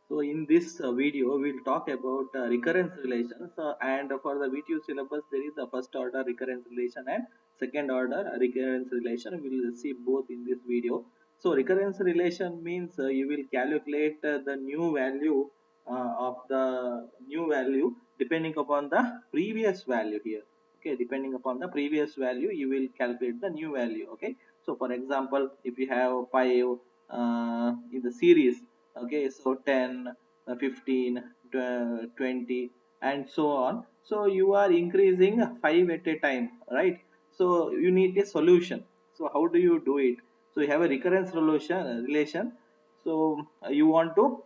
So in this video, we'll talk about recurrence relations, and for the VTU syllabus, there is the first order recurrence relation and second order recurrence relation. We will see both in this video. So recurrence relation means you will calculate the new value of the new value depending upon the previous value here. Okay, depending upon the previous value, you will calculate the new value. Okay, so for example, if you have 5 in the series, okay, so 10, 15, 20 and so on, so you are increasing 5 at a time, right? So you need a solution. So how do you do it? So you have a recurrence relation. So you want to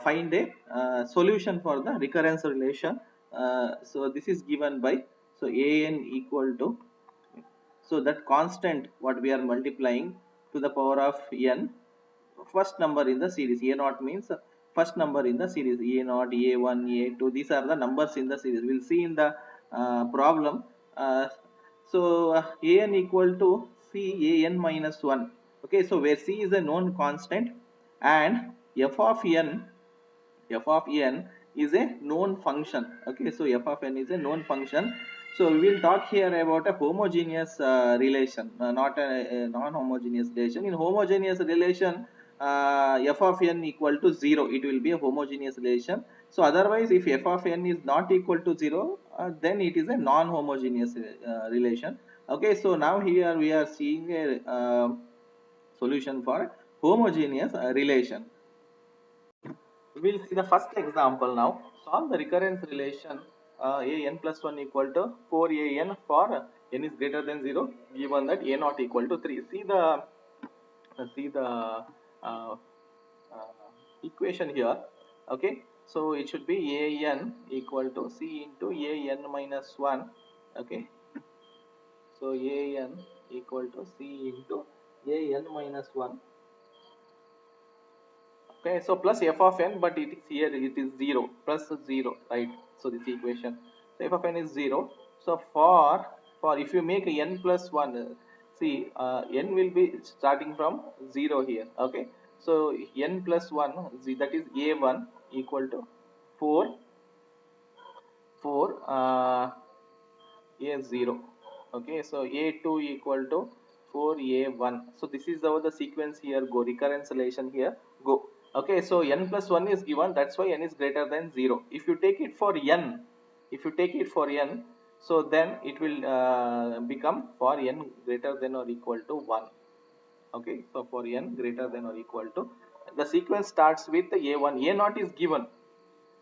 find a solution for the recurrence relation. So this is given by, so an equal to, so that constant what we are multiplying to the power of n, first number in the series. A naught means first number in the series. A naught, a1, a2, these are the numbers in the series. We'll see in the problem. An equal to c an minus 1. Okay, so where c is a known constant and f of n is a known function. Okay, so f of n is a known function. So we will talk here about a homogeneous relation, not a non-homogeneous relation. In homogeneous relation, f of n equal to 0, it will be a homogeneous relation. So otherwise, if f of n is not equal to 0, then it is a non-homogeneous relation. Okay, so now here we are seeing a solution for homogeneous relation. We will see the first example now. Solve the recurrence relation a n plus 1 equal to 4 a n for n is greater than 0, given that a not equal to 3. See the uh, equation here. Okay, so it should be a n equal to c into a n minus 1. Okay, so a n equal to c into a n minus 1. Okay, so plus f of n, but it is here, it is 0, plus 0, right? So this equation, so f of n is 0. So for if you make n plus 1, see, n will be starting from 0 here. Okay, so n plus 1, that is a1 equal to 4 a0. Okay, so a2 equal to 4a1. So this is how the sequence here go, recurrence relation here go. Okay, so n plus 1 is given, that's why n is greater than 0. If you take it for n, so then it will become for n greater than or equal to 1. Okay, so for n greater than or equal to, the sequence starts with a1. A naught is given,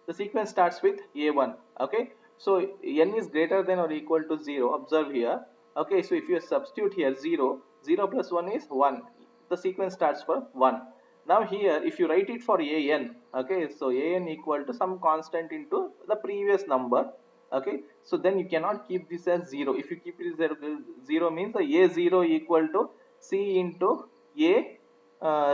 the sequence starts with a1. Okay, so n is greater than or equal to 0. Observe here. Okay, so if you substitute here 0 plus 1 is 1, the sequence starts for 1. Now here if you write it for an, okay, so an equal to some constant into the previous number. Okay, so then you cannot keep this as 0. If you keep it as 0 means the a0 equal to c into a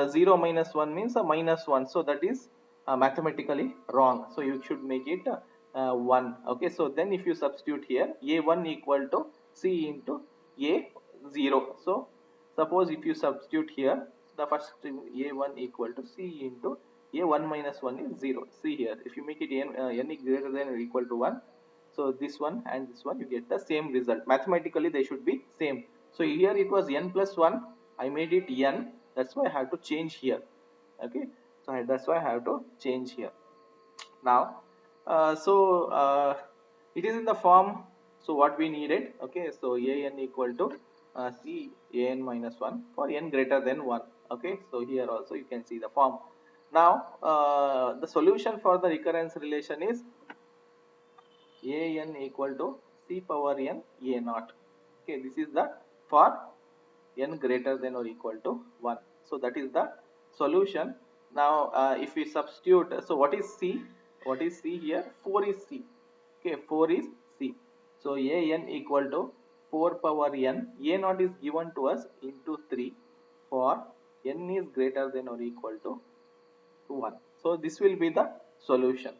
0 minus 1 means a minus 1. So that is mathematically wrong. So you should make it 1. Okay, so then if you substitute here a1 equal to c into a0. So suppose if you substitute here, the first a1 equal to c into a1 minus 1 is 0. See here, if you make it n is greater than or equal to 1, so this one and this one, you get the same result. Mathematically they should be same. So here it was n plus 1, I made it n, that's why I have to change here. Okay, so that's why I have to change here. Now it is in the form, so what we needed. Okay, so an equal to c an minus 1 for n greater than 1. Okay, so here also you can see the form. Now the solution for the recurrence relation is an equal to c power n a naught. Okay, this is the for n greater than or equal to 1. So that is the solution. Now if we substitute, so what is c? What is c here? 4 is c. Okay, 4 is c. So an equal to 4 power n, a naught is given to us into 3 for n is greater than or equal to 1. So this will be the solution.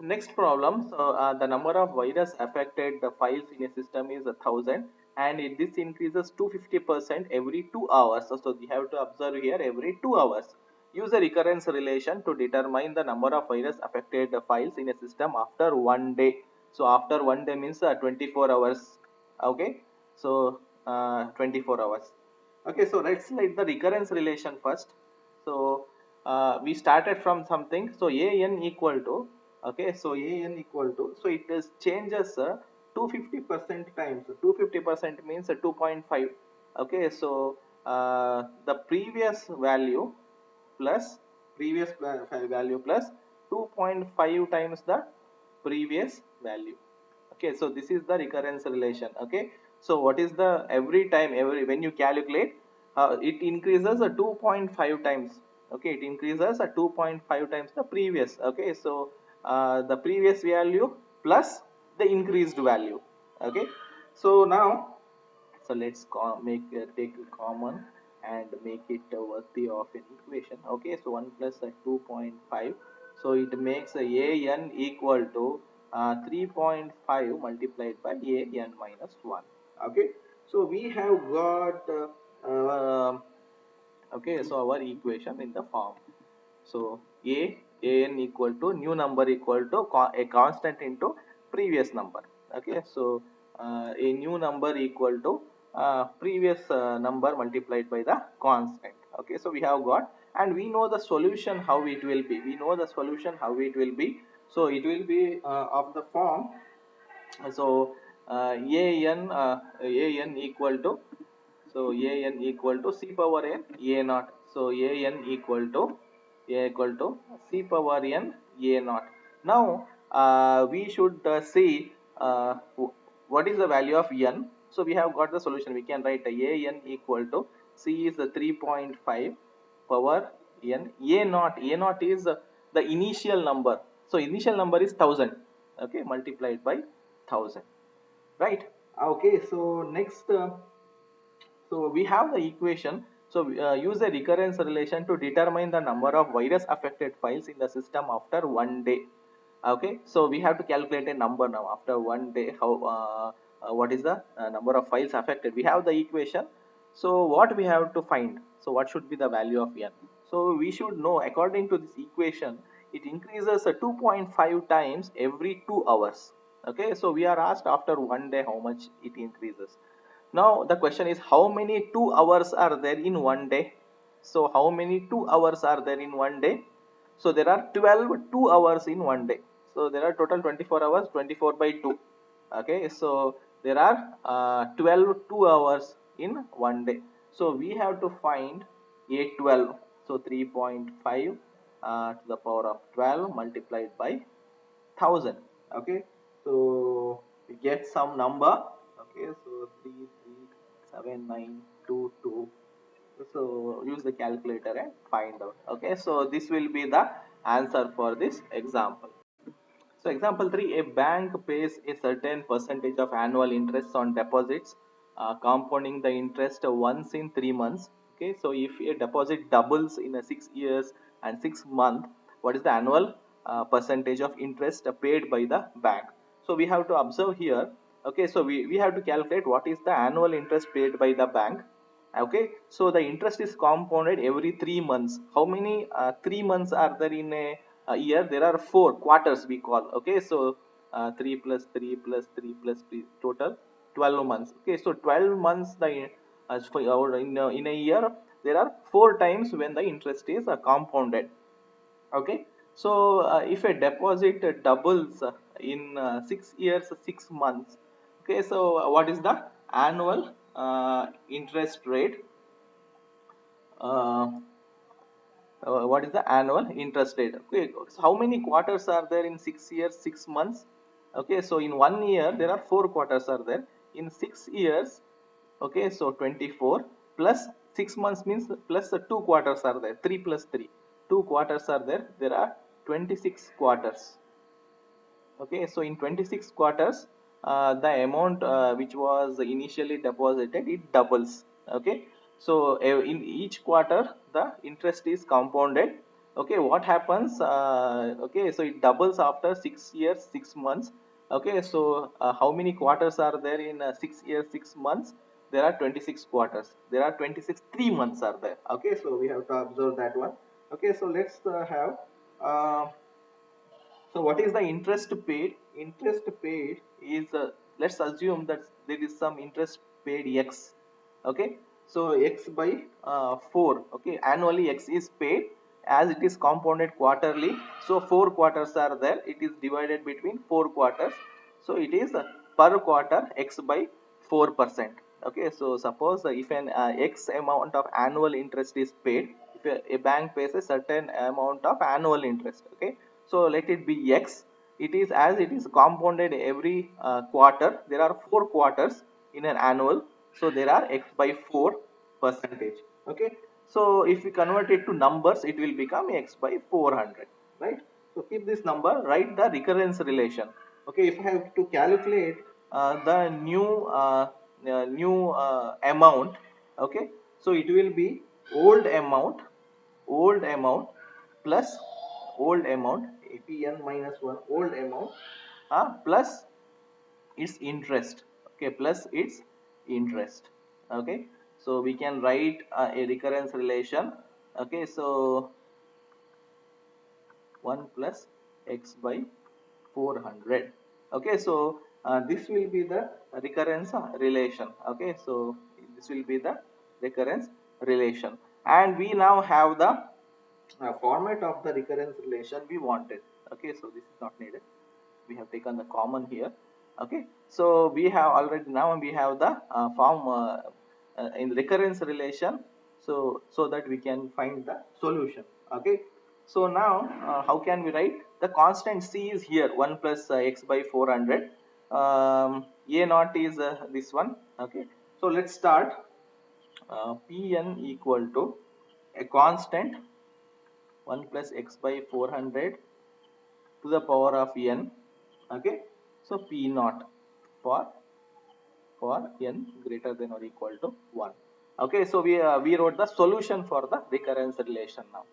Next problem, so the number of virus affected the files in a system is 1000 and this increases 250% every 2 hours. So we have to observe here every 2 hours. Use a recurrence relation to determine the number of virus affected files in a system after 1 day. So after 1 day means 24 hours. Okay, so 24 hours. Okay, so let's write the recurrence relation first. So we started from something, so an equal to, okay, so an equal to, so it is changes 250% times 250% means 2.5. Okay, so the previous value plus value plus 2.5 times the previous value. Okay, so this is the recurrence relation. Okay, so what is the every time, every when you calculate, it increases a 2.5 times. Okay, it increases a 2.5 times the previous. Okay, so the previous value plus the increased value. Okay, so now, so let's make take a common and make it worthy of an equation. Okay, so 1 plus 2.5, so it makes a n equal to 3.5 multiplied by a n minus 1. Okay, so we have got okay, so our equation in the form, so an equal to new number equal to a constant into previous number. Okay, so a new number equal to previous number multiplied by the constant. Okay, so we have got, and we know the solution how it will be. We know the solution how it will be. So it will be of the form. So an equal to, so an equal to c power n a naught. So an equal to c power n a naught. Now we should see what is the value of n. So we have got the solution. We can write an equal to c is the 3.5 power n. A naught is the initial number. So initial number is 1000. Okay, multiplied by 1000. Right. Okay, so next, so we have the equation. So use a recurrence relation to determine the number of virus affected files in the system after 1 day. Okay, so we have to calculate a number now after 1 day. How what is the number of files affected? We have the equation. So what we have to find? So what should be the value of n? So we should know, according to this equation, it increases 2.5 times every 2 hours. Okay, so we are asked after 1 day how much it increases. Now the question is, how many 2 hours are there in 1 day? So how many 2 hours are there in 1 day? So there are 12 2 hours in 1 day. So there are total 24 hours, 24 by 2. Okay, so there are 12 2 hours in 1 day. So we have to find a 12. So 3.5 to the power of 12 multiplied by 1000. Okay, so we get some number. Okay, so 337922. So use the calculator and find out. Okay, so this will be the answer for this example. So example 3, a bank pays a certain percentage of annual interest on deposits, compounding the interest once in 3 months. Okay, so if a deposit doubles in a 6 years and 6 months, what is the annual percentage of interest paid by the bank? So we have to observe here. Okay, so we have to calculate what is the annual interest paid by the bank. Okay, so the interest is compounded every 3 months. How many 3 months are there in a year? There are 4 quarters we call. Okay, so 3 plus 3 plus 3 plus 3, total 12 months. Okay, so 12 months the in a year there are 4 times when the interest is compounded. Okay, so if a deposit doubles in 6 years 6 months, okay, so what is the annual interest rate? uh, what is the annual interest rate? Okay, so how many quarters are there in 6 years 6 months? Okay, so in 1 year there are 4 quarters are there. In 6 years, okay, so 24 plus 6 months means plus 2 quarters are there. 3 plus 3, 2 quarters are there. There are 26 quarters. Okay, so in 26 quarters, the amount which was initially deposited, it doubles. Okay, so in each quarter the interest is compounded. Okay, what happens, okay, so it doubles after 6 years 6 months. Okay, so how many quarters are there in 6 years 6 months? There are 26 quarters, there are 26 3 months are there. Okay, so we have to observe that one. Okay, so let's have uh, so what is the interest paid? Interest paid is, let's assume that there is some interest paid x. Okay, so x by 4. Okay, annually x is paid, as it is compounded quarterly. So 4 quarters are there. It is divided between 4 quarters. So it is per quarter x by 4%. Okay, so suppose if an x amount of annual interest is paid, if a bank pays a certain amount of annual interest. Okay, so let it be x. It is, as it is compounded every quarter. There are 4 quarters in an annual, so there are x by 4 percentage. Okay, so if we convert it to numbers, it will become x by 400, right? So keep this number, write the recurrence relation. Okay, if I have to calculate the new amount. Okay, so it will be old amount plus old amount, APN minus 1, old amount plus its interest. Okay, plus its interest. Okay, so we can write a recurrence relation. Okay, so 1 plus x by 400. Okay, so this will be the recurrence relation. Okay, so this will be the recurrence relation, and we now have the format of the recurrence relation we wanted. Okay, so this is not needed, we have taken the common here. Okay, so we have already, now we have the form in recurrence relation, so that we can find the solution. Okay, so now how can we write? The constant c is here, 1 plus x by 400. A naught is this one. Okay, so let's start. Pn equal to a constant 1 plus x by 400 to the power of n. Okay, so p naught for n greater than or equal to 1. Okay, so we wrote the solution for the recurrence relation now,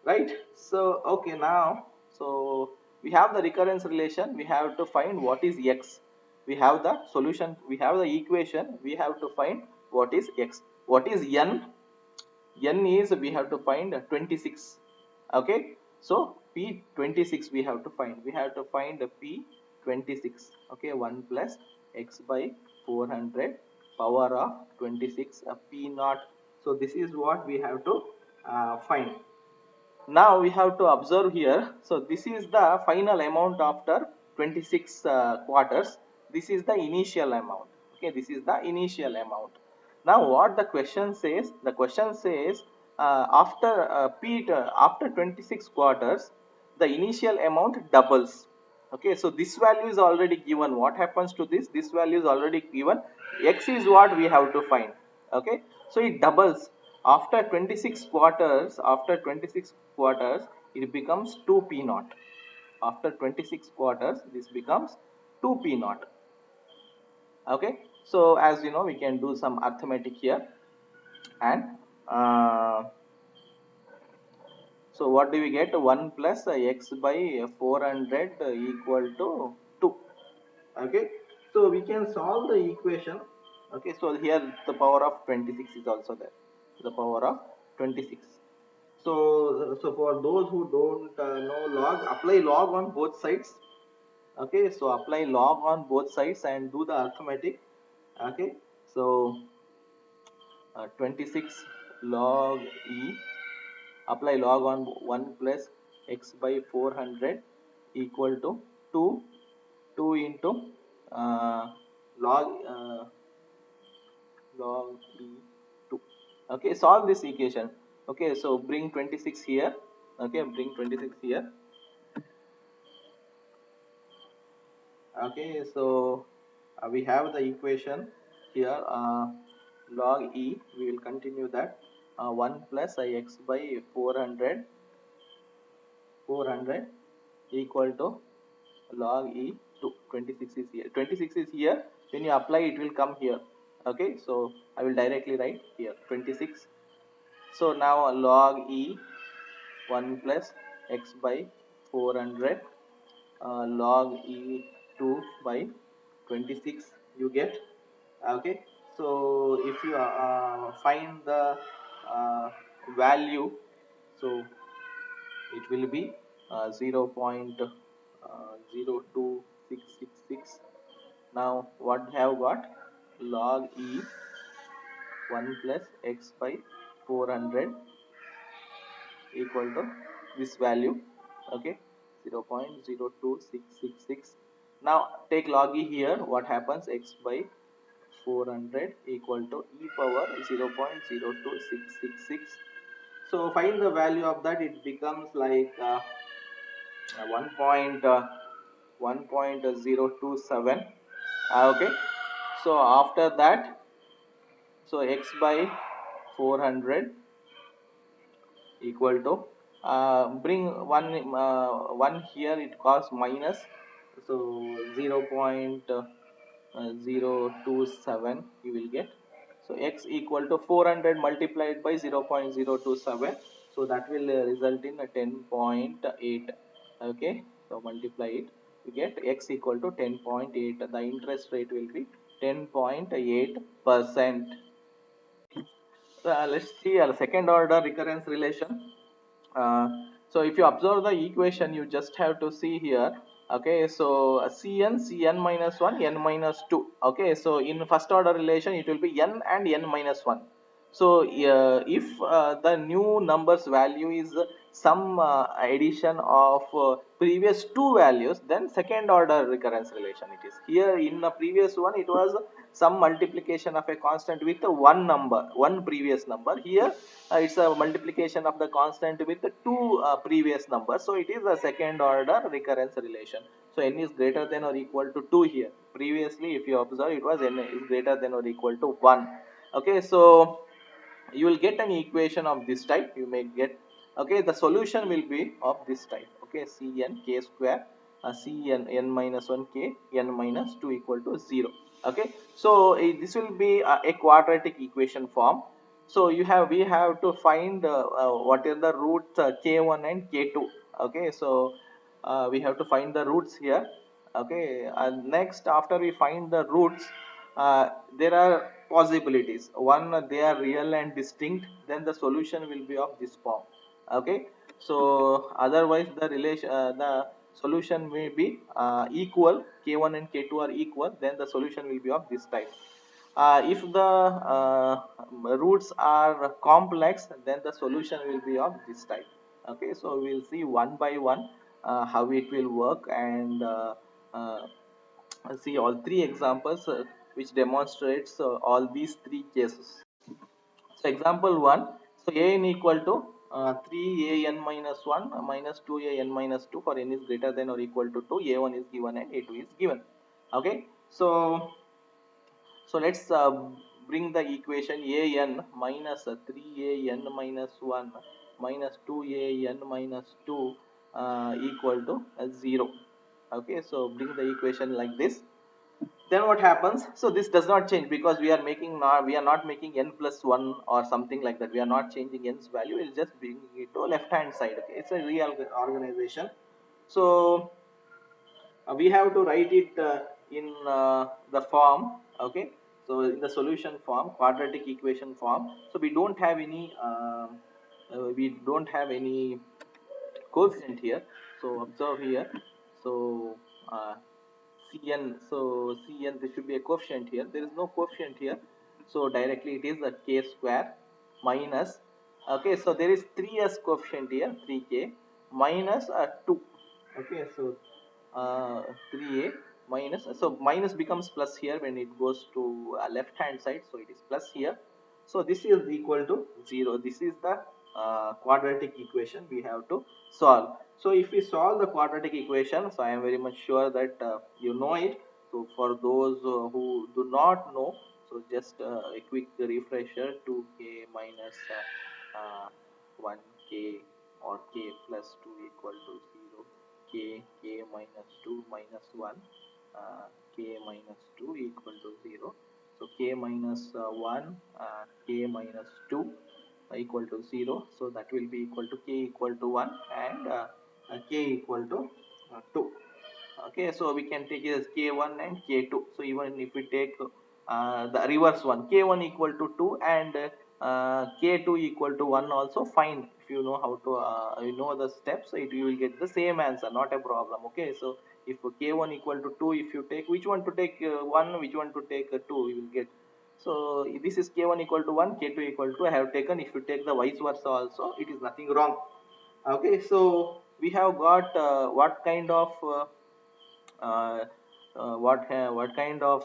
right? So okay, now so we have the recurrence relation, we have to find what is x. We have the solution, we have the equation, we have to find what is x. What is n? N is, we have to find 26. Okay, so p26 we have to find, p 26. Okay, 1 plus x by 400 power of 26 p naught. So this is what we have to find. Now we have to observe here, so this is the final amount after 26 quarters. This is the initial amount. Okay, this is the initial amount. Now what the question says? The question says after 26 quarters the initial amount doubles. Okay, so this value is already given. What happens to this? This value is already given. X is what we have to find. Okay, so it doubles after 26 quarters. After 26 quarters it becomes 2 p naught. After 26 quarters this becomes 2 p naught. Okay, so as you know, we can do some arithmetic here, and uh, so what do we get? 1 plus x by 400 equal to 2. Okay, so we can solve the equation. Okay, so here the power of 26 is also there, the power of 26. So for those who don't know log, apply log on both sides. Okay, so apply log on both sides and do the arithmetic. Okay, so 26 log e, apply log on 1 plus x by 400 equal to 2 into uh, log log e 2. Okay, solve this equation. Okay, so bring 26 here. Okay, bring 26 here. Okay, so we have the equation here, log e, we will continue that, 1 plus x by 400 equal to log e 2. 26 is here. 26 is here. When you apply, it will come here. Okay, so I will directly write here 26. So now log e 1 plus x by 400 log e 2 by 26 you get. Okay, so if you find the uh, value, so it will be 0.02666. Now what we have got, log e 1 plus x by 400 equal to this value. Okay, 0.02666. Now take log e here, what happens, x by 400 equal to e power 0.02666. So find the value of that, it becomes like 1.027. Okay, so after that, so x by 400 equal to bring one here, it costs minus, so 0.027 you will get. So x equal to 400 multiplied by 0.027, so that will result in a 10.8. Okay, so multiply it, you get x equal to 10.8. The interest rate will be 10.8%. Let's see a second order recurrence relation. uh, so if you observe the equation, you just have to see here. Okay, so cn minus 1 n minus 2. Okay, so in first order relation it will be n and n minus 1. So if the new numbers value is some addition of previous two values, then second order recurrence relation it is. Here in the previous one it was some multiplication of a constant with one number, one previous number. Here it's a multiplication of the constant with the two previous numbers, so it is a second order recurrence relation. So n is greater than or equal to 2 here. Previously if you observe, it was n is greater than or equal to 1. Okay, so you will get an equation of this type, you may get. Okay, the solution will be of this type. Okay, cn k square cn n minus 1 k n minus 2 equal to 0. Okay, so this will be a quadratic equation form. So we have to find what are the roots k1 and k2. Okay, so we have to find the roots here. Okay, and next after we find the roots, uh, there are possibilities. One, they are real and distinct, then the solution will be of this form. Okay, so otherwise the relation the solution may be equal, k1 and k2 are equal, then the solution will be of this type. If the roots are complex, then the solution will be of this type. Okay, so we will see one by one how it will work, and uh, see all three examples which demonstrates all these three cases. So example 1, so an equal to 3 an minus 1 minus 2 an minus 2 for n is greater than or equal to 2, a1 is given and a2 is given. Okay, so let's bring the equation an minus 3an minus 1 minus 2an minus 2 equal to 0. Okay, so bring the equation like this. Then what happens, so this does not change because we are not making n plus 1 or something like that. We are not changing n's value, we'll just bring it to left hand side. Okay, it's a real organization. So we have to write it in the form. Okay, so in the solution form, quadratic equation form. So we don't have any coefficient here. So observe here, so uh, cn, so cn, there should be a coefficient here, there is no coefficient here, so directly it is a k square minus. Okay, so there is 3s coefficient here, 3k minus 2. Okay, so 3a minus, so minus becomes plus here when it goes to left hand side, so it is plus here. So this is equal to 0. This is the quadratic equation we have to solve. So if we solve the quadratic equation, so I am very much sure that you know it. So for those who do not know, so just a quick refresher: 2k minus 1k or k plus 2 equal to 0, k minus 2 minus 1. k minus 2 equal to 0. So k minus 1, k minus 2 equal to 0. So that will be equal to k equal to 1 and k equal to 2. Okay, so we can take it as k1 and k2. So even if we take the reverse one, k1 equal to 2 and k2 equal to 1 also fine. If you know how to you know the steps, you will get the same answer, not a problem. Okay, so if k1 equal to 2, if you take which one to take 1, which one to take 2, you will get. So this is k1 equal to 1, k2 equal to I have taken. If you take the vice versa also, it is nothing wrong. Okay, so we have got what kind of uh, what kind of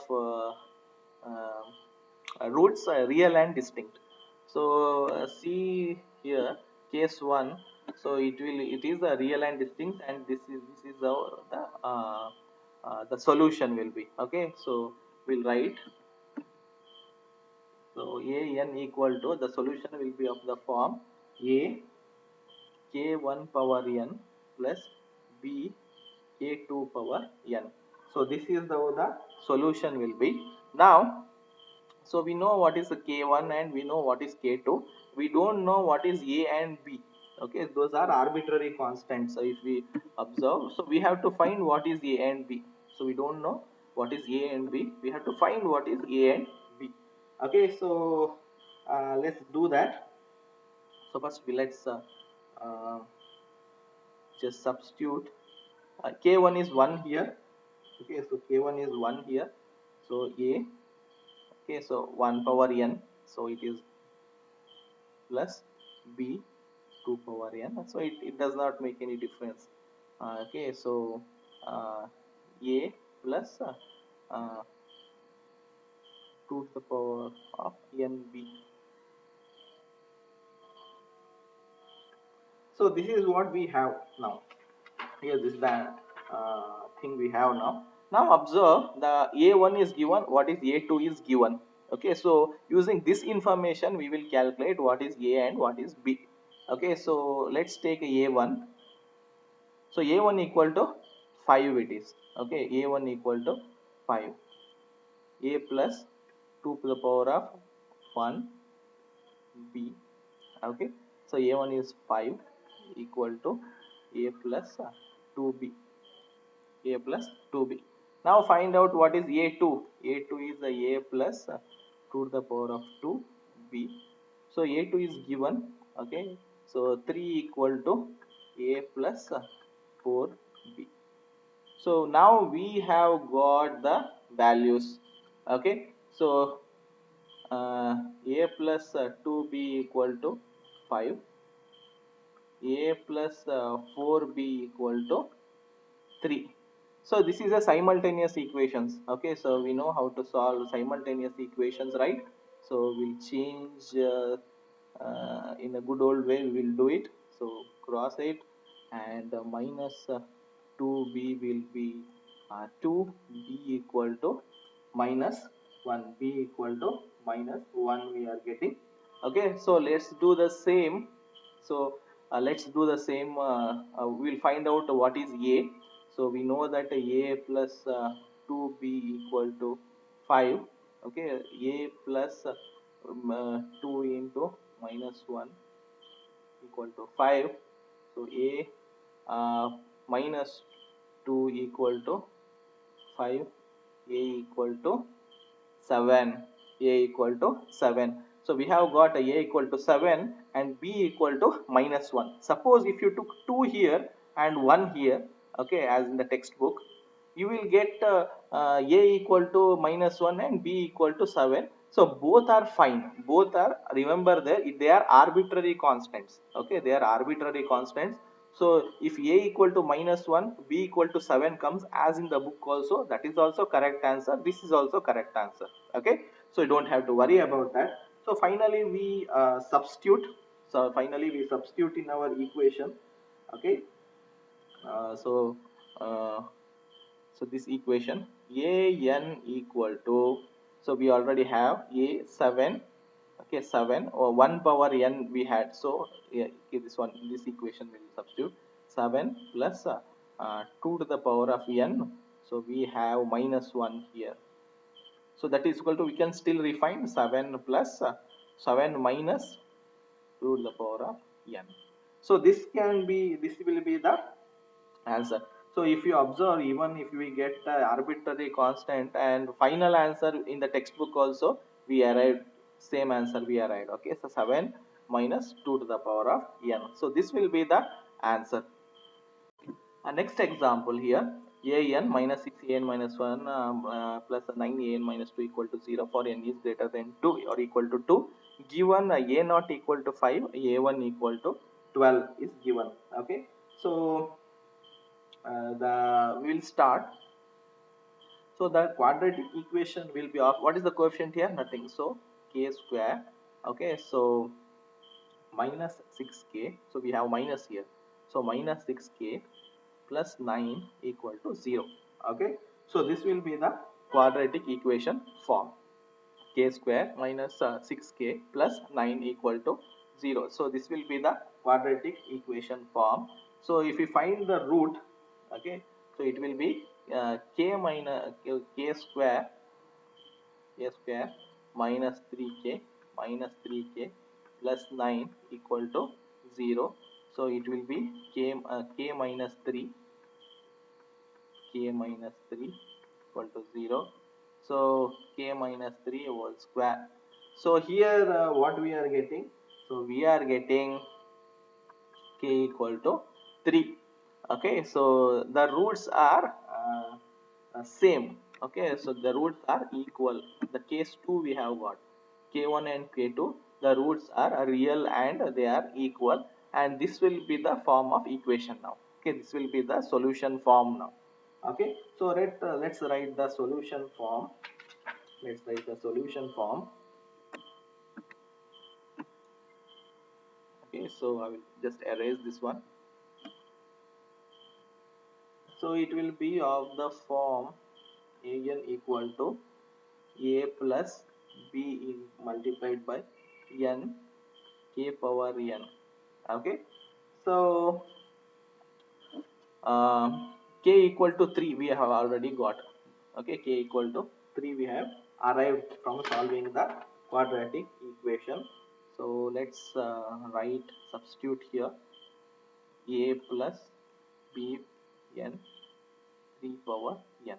roots real and distinct. So see here case 1, so it is a real and distinct, and this is the solution will be. Okay, so we'll write. So a n equal to, the solution will be of the form a k1 power n plus b k2 power n. So this is the solution will be. Now, so we know what is the k1 and we know what is k2. We don't know what is a and b. Okay, those are arbitrary constants. So if we observe, so we have to find what is a and b. So we don't know what is a and b. We have to find what is a and b. Okay, so let's do that. So first let's uh, just substitute. K1 is 1 here. Okay, so k1 is 1 here. So a, okay, so 1 power n, so it is plus b 2 power n, so it does not make any difference. Okay, so uh, a plus 2 to the power of nb. So this is what we have now. Here this is the thing we have now. Now observe, the a1 is given, what is a2 is given. Okay, so using this information we will calculate what is a and what is b. Okay, so let's take a1. So a1 equal to 5 it is. Okay, a1 equal to 5, a plus 2 to the power of 1 b. Okay, so a1 is 5 equal to a plus 2b, a plus 2b. Now find out what is a2. A2 is the a plus 2 to the power of 2b. So a2 is given. Okay, so 3 equal to a plus 4b. So now we have got the values. Okay, so a plus 2b equal to 5, a plus 4b equal to 3. So this is a simultaneous equations. Okay, so we know how to solve simultaneous equations, right? So we'll change in a good old way we will do it. So cross it, and minus 2b will be 2, b equal to minus 1, b equal to minus 1 we are getting. Okay, so let's do the same. So let's do the same. We'll find out what is a. So we know that a plus 2b equal to 5. Okay, a plus 2 into minus 1 equal to 5. So a minus 2 equal to 5, a equal to 7, a equal to 7. So we have got a equal to 7 and b equal to minus 1. Suppose if you took 2 here and 1 here, okay, as in the textbook, you will get a equal to minus 1 and b equal to 7. So both are fine, both are, remember there, they are arbitrary constants. Okay, they are arbitrary constants. So if a equal to minus 1, b equal to 7 comes as in the book also, that is also correct answer, this is also correct answer. Okay, so you don't have to worry about that. So finally we substitute. So finally we substitute in our equation. Okay, uh, so uh, so this equation a n equal to, so we already have a 7. Okay, 7 or 1 power n we had. So yeah, okay, this one, this equation will substitute 7 plus 2 to the power of n. So we have minus 1 here. So that is equal to, we can still refine 7 plus 7 minus 2 to the power of n. So this will be the answer. So if you observe, even if we get the arbitrary constant and final answer in the textbook also, we arrived same answer we arrived. Okay, so 7 minus 2 to the power of n. So this will be the answer. Next example here, an minus 6 an minus 1 plus 9 an minus 2 equal to 0 for n is greater than 2 or equal to 2. Given a not equal to 5, a1 equal to 12 is given. Okay, so we will start. So the quadratic equation will be of, what is the coefficient here? Nothing. So k square. Okay, so minus 6k. So we have minus here. So minus 6k plus 9 equal to 0. Okay, so this will be the quadratic equation form. K square minus 6k plus 9 equal to 0. So this will be the quadratic equation form. So if we find the root, okay, so it will be k minus k square minus 3k minus 3k plus 9 equal to 0. So it will be k minus 3 equal to 0. So k minus 3 whole square. So here what we are getting? So we are getting k equal to 3. Okay, so the roots are same. Okay, so the roots are equal. The case 2 we have got k1 and k2, the roots are real and they are equal, and this will be the form of equation now. Okay, this will be the solution form now. Okay, so let's write the solution form. Let's write the solution form. Okay, so I will just erase this one. So it will be of the form an equal to a plus b multiplied by n k power n. Okay, so k equal to 3 we have already got. Okay, k equal to 3 we have arrived from solving the quadratic equation. So let's write, substitute here, a plus b n 3 power n.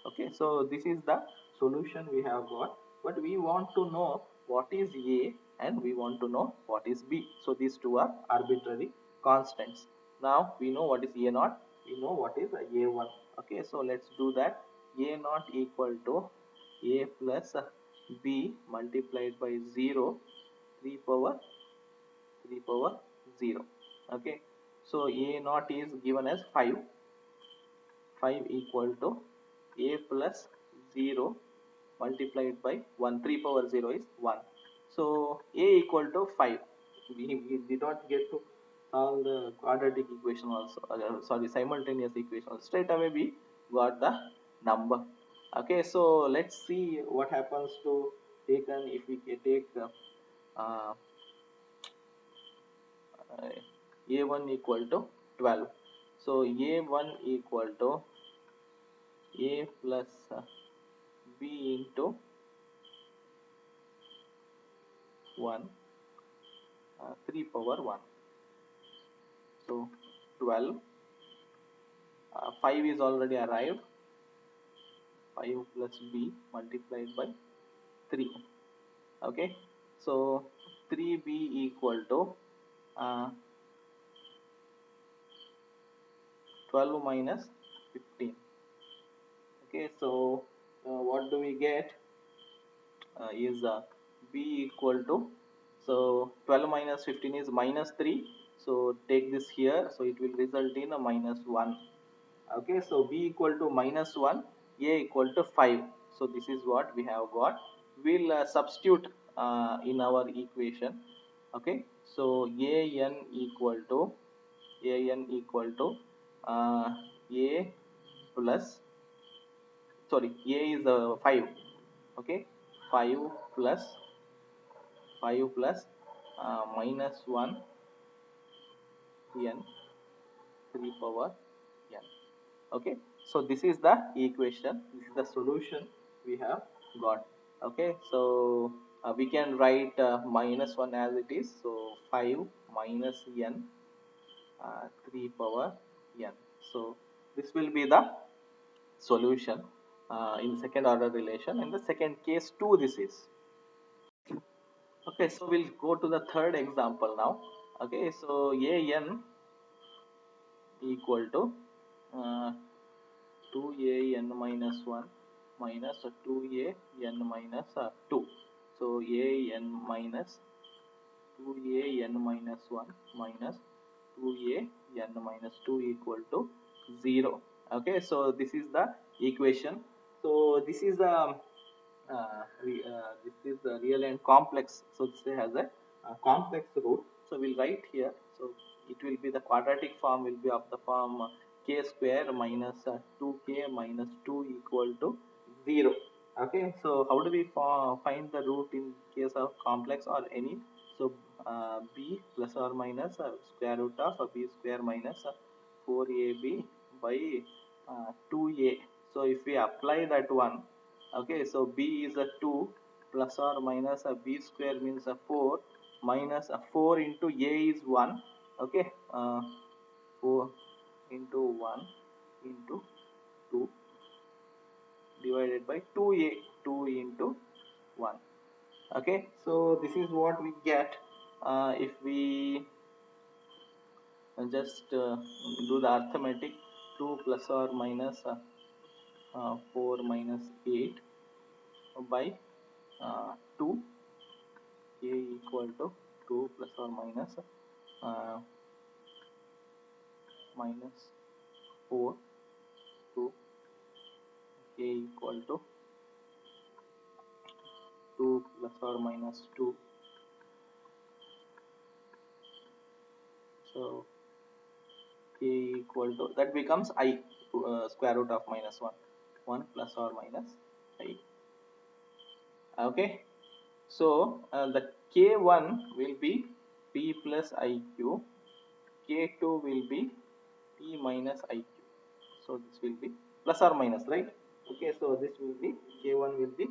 Okay, so this is the solution we have got, but we want to know what is a and we want to know what is b. So these two are arbitrary constants. Now we know what is a naught, we know what is a1. Okay, so let's do that. A naught equal to a plus b multiplied by 0 3 power 0. Okay, so a naught is given as 5. 5 equal to a plus 0 multiplied by 1. 3 power 0 is 1. So a equal to 5. We did not get to solve the quadratic equation also, sorry, simultaneous equation. Straight away we got the number. Okay, so let's see what happens to taken if we take uh, a1 equal to 12. So a1 equal to a plus b into 1 3 power 1. So 12, 5 is already arrived. 5 plus b multiplied by 3. Okay, so 3b equal to uh, 12 minus 15. Okay, so what do we get? Is b equal to, so 12 minus 15 is minus 3. So take this here, so it will result in a minus 1. Okay, so b equal to minus 1, a equal to 5. So this is what we have got. We'll substitute in our equation. Okay, so an equal to a plus, sorry, a is 5. Okay, 5 plus minus 1 n 3 power n. Okay, So this is the equation, this is the solution we have got. Okay, so we can write minus 1 as it is, so 5 minus n 3 power n. So this will be the solution in second order relation. In the second case 2 this is. Okay, so we'll go to the third example now. Okay, so an equal to uh, 2an minus 1 minus 2an minus 2. So an minus 2an minus 1 minus 2an minus 2 equal to 0. Okay, so this is the equation. So this is the this is the real and complex. So this has a complex root. So we'll write here. So it will be the quadratic form will be of the form k square minus 2k minus 2 equal to 0. Okay, so how do we find the root in case of complex or any? So b plus or minus square root of b square minus 4ab by 2a. So if we apply that one, okay, so b is a 2 plus or minus a b square means a 4 minus a 4 into a is 1. Okay, 4 into 1 into 2 divided by 2a, 2 into 1. Okay, so this is what we get if we just do the arithmetic. 2 plus or minus 4 minus 8 by 2 a equal to 2 plus or minus uh, minus 4 to a equal to 2 plus or minus 2. So a equal to that becomes I square root of minus 1, 1 plus or minus I. Okay, so the k1 will be p plus iq, k2 will be p minus iq. So this will be plus or minus, right? Okay, so this will be k1 will be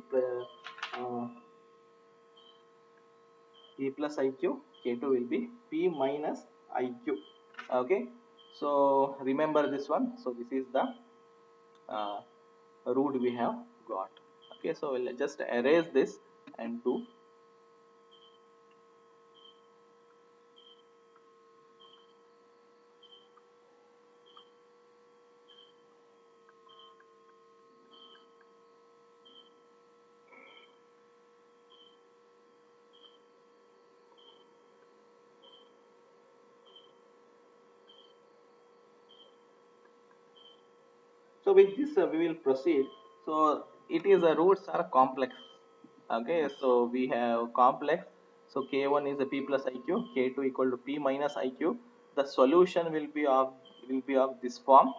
p plus iq, k2 will be p minus iq. Okay, so remember this one. So this is the uh, root we have got. Okay, so we'll just erase this and do. So with this we will proceed. So it is roots are complex. Okay, so we have complex. So k1 is a p plus iq, k2 equal to p minus iq. The solution will be of this form.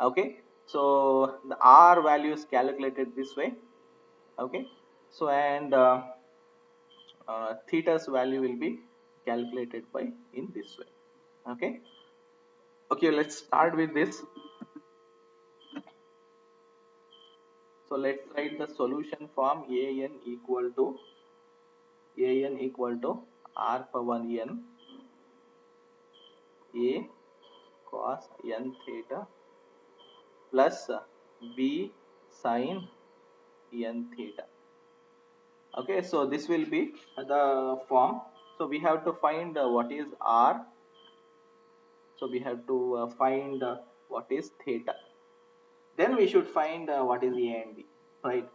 Okay, so the r value is calculated this way. Okay, so and theta's value will be calculated by in this way. Okay, okay, let's start with this. So let's write the solution form. an equal to r power n a cos n theta plus b sin n theta. Okay, so this will be the form. So we have to find what is r. So we have to find what is theta. Then we should find what is a and b, right?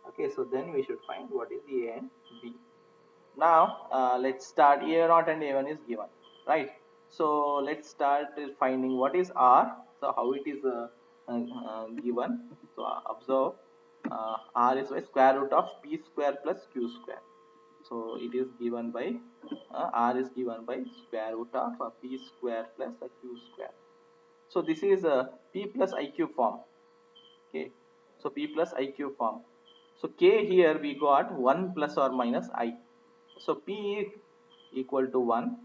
Okay, so then we should find what is a and b. Now let's start. A0 and A1 is given, right? So let's start finding what is R. So how it is given. So observe R is by square root of P square plus Q square. So it is given by R is given by square root of P square plus Q square. So this is a P plus IQ form. Okay, so P plus IQ form. So K here we got 1 plus or minus I. So P equal to 1,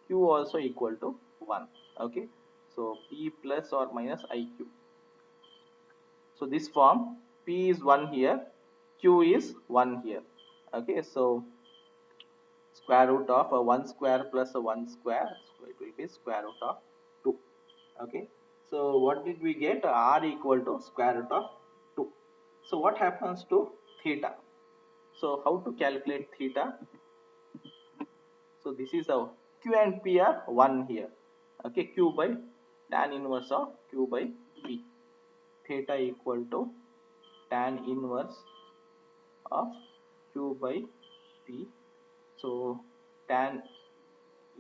Q also equal to 1. Okay, so P plus or minus IQ. So this form, P is 1 here, Q is 1 here. Okay, so square root of 1 square plus 1 square, so it will be square root of 2. Okay, so what did we get? R equal to square root of 2. So what happens to theta? So how to calculate theta? So this is our Q and P are 1 here. Okay, Q by tan inverse of Q by P. Theta equal to tan inverse of Q by P. So tan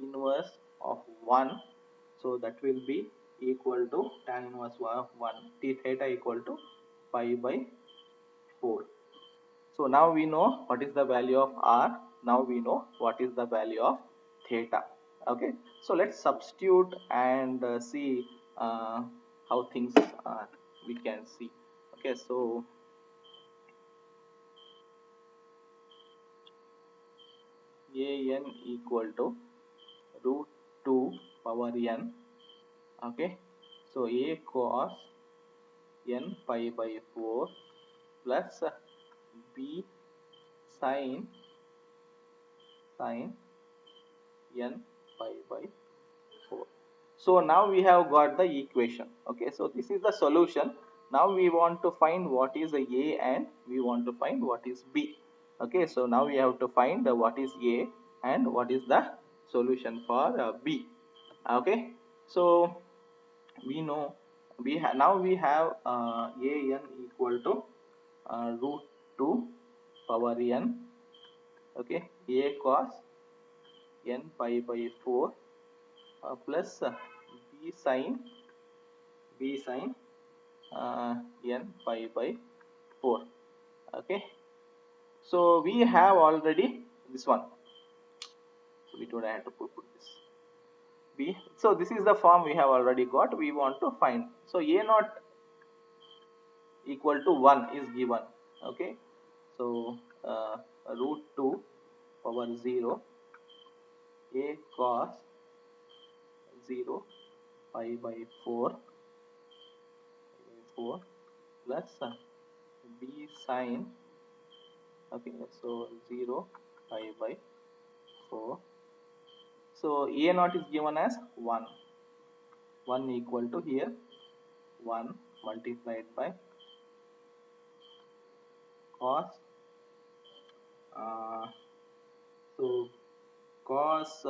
inverse of 1, so that will be equal to tan inverse of 1, theta equal to pi by 4. So now we know what is the value of R. Now we know what is the value of theta. Okay, so let's substitute and see how things we can see. Okay, so an equal to root 2 power n. Okay, so a cos n pi by 4 plus b sin n pi by 4. So now we have got the equation. Okay, so this is the solution. Now we want to find what is a and we want to find what is b. Okay, so now we have to find what is a and what is the solution for b. Okay, so we know now we have an equal to root 2 power n. Okay, a cos n pi by 4 plus b sin n pi by 4. Okay, so we have already this one, so we don't have to put this b. So this is the form we have already got. We want to find, so a naught equal to 1 is given. Okay, so root 2 power 0 a cos 0 pi by 4 plus b sin, okay, so 0 pi by 4. So a naught is given as 1. 1 equal to here 1 multiplied by cos uh, so cos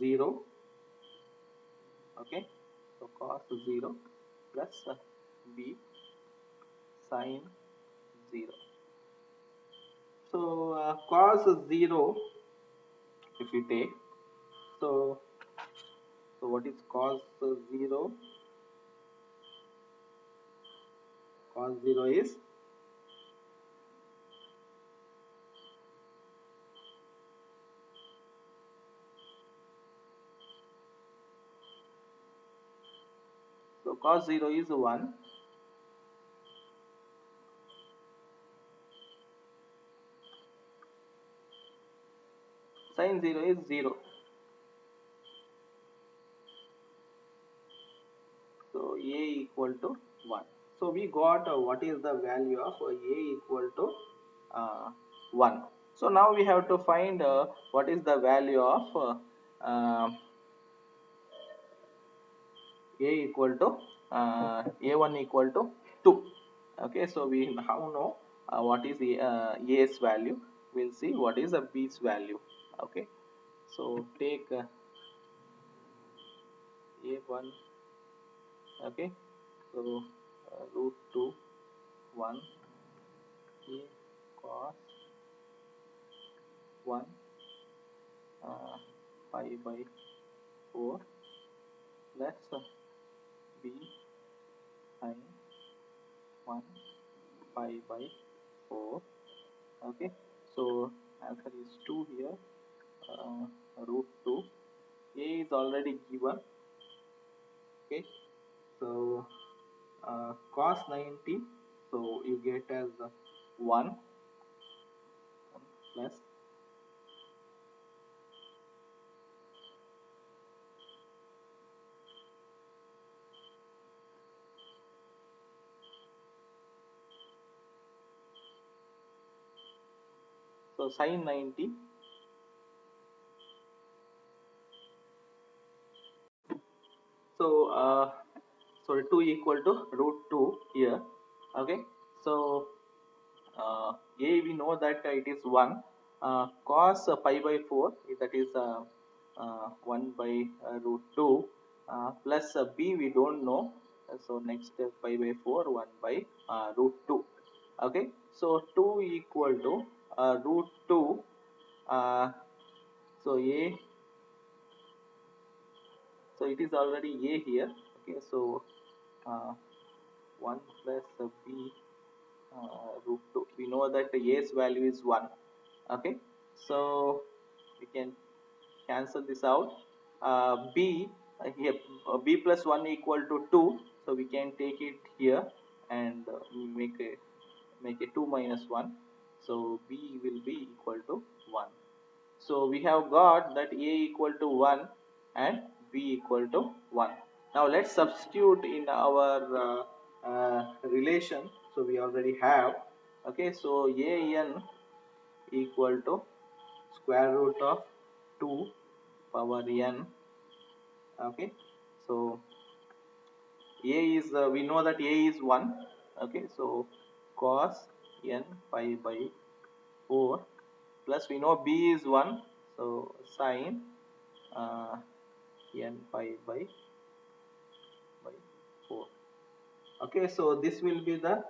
0. Okay, so cos 0 plus b sin 0. So cos 0, if we take, so what is cos 0? Cos 0 is cos 0 is 1. Sin 0 is 0. So a equal to 1. So we got what is the value of a equal to 1. So now we have to find what is the value of a equal to a1 equal to 2. Okay, so we now know what is the a's value. We'll see what is the b's value. Okay, so take a1. Okay, so root 2 1 a cos 1 pi by 4 plus b sin 1 pi by 4. Okay, so answer is 2 here. Root 2, a is already given. Okay, so cos 90, so you get as 1 plus So sine 90. So so 2 equal to root 2 here. Okay. So a we know that it is 1. Cos pi by 4, that is 1 by root 2, plus b we don't know. So next pi by 4, 1 by root 2. Okay. So 2 equal to root 2. Uh, so a, so it is already a here. Okay. So uh, 1 plus b root 2. We know that a's value is 1. Okay. So we can cancel this out. B here, b plus 1 equal to 2, so we can take it here and make a 2 minus 1, so b will be equal to 1. So we have got that a equal to 1 and b equal to 1. Now let's substitute in our relation. So we already have, okay, so an equal to square root of 2 power n. Okay, so a is we know that a is 1. Okay, so cos n pi by 4, plus we know b is 1, so sin uh, n pi by 4. Okay, so this will be the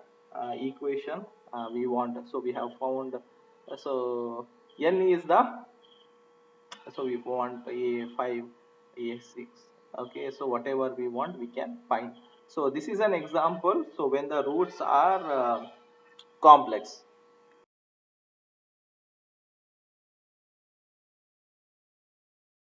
equation we want. So we have found, so n is the, so we want a5, a6. Okay, so whatever we want we can find. So this is an example. So when the roots are complex,